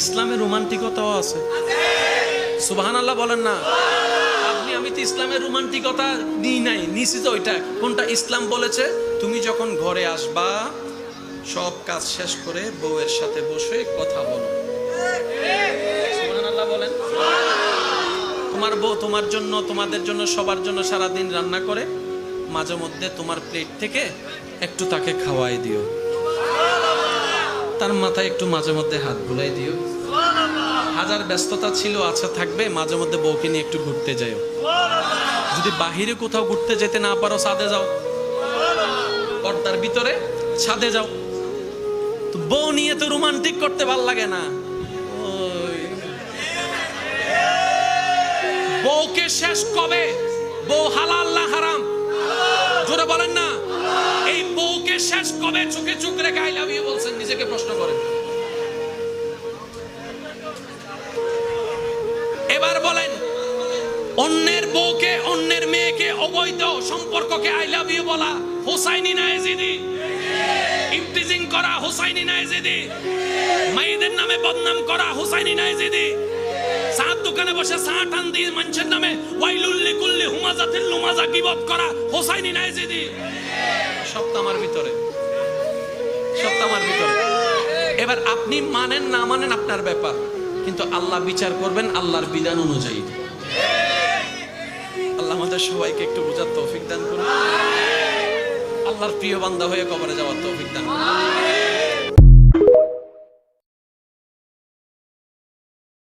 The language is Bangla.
ইসলামে রোমান্টিকতাও আছে। সুবহানাল্লাহ বলেন না। আপনি আমি তো ইসলামের রোমান্টিকতা নিই নাই, নিছি তো। ওইটা কোনটা? ইসলাম বলেছে তুমি যখন ঘরে আসবা সব কাজ শেষ করে বউয়ের সাথে বসে কথা বলো। সুবহানাল্লাহ বলেন। তোমার বউ তোমার জন্য, তোমাদের জন্য, সবার জন্য সারাদিন রান্না করে, মাঝে মধ্যে তোমার প্লেট থেকে একটু তাকে খাওয়াই দিও, তার মাথায় একটু মাঝে মধ্যে হাত বুলাই দিও। হাজার ব্যস্ততা ছিল, আচ্ছা থাকবে, মাঝে মধ্যে বউকে নিয়ে একটু ঘুরতে যাও। যদি বাহিরে কোথাও ঘুরতে যেতে না পারো, ছাদে যাও, পর্দার ভিতরে ছাদে যাও। তো বউ নিয়ে তো রোমান্টিক করতে ভাল লাগে না। বউকে শেষ কবে? বউ হালাল না হারাম? জোরে বলেন না। এই বউকে শেষ কবে চোখে চোখ রেখে আই লাভ ইউ বলছেন? নিজেকে প্রশ্ন করেন। এবার বলেন, অন্যের বউকে, অন্যের মেয়েকে, অবৈধ সম্পর্ককে আই লাভ ইউ বলা হুসাইনি না ইয়াজিদি? ইমটিজিং করা হুসাইনি না ইয়াজিদি? মেয়েদের নামে বদনাম করা হুসাইনি না ইয়াজিদি? সাত দোকানে বসে চা টান দিয়ে মানুষের নামে ওয়াইলুল লিকুল্লি হুমাজাতিল লুমাজা গীবত করা হুসাইনি না ইয়াজিদি? সব তো আমার ভিতরে, সব তো আমার ভিতরে। এবার আপনি মানেন না মানেন আপনার ব্যাপার, কিন্তু আল্লাহ বিচার করবেন আল্লাহর বিধান অনুযায়ী। আল্লাহ আমাদের সবাইকে একটু বোঝার তৌফিক দান করুন। আল্লাহর প্রিয় বান্দা হয়ে কবরে যাওয়ার তৌফিক দান করুন।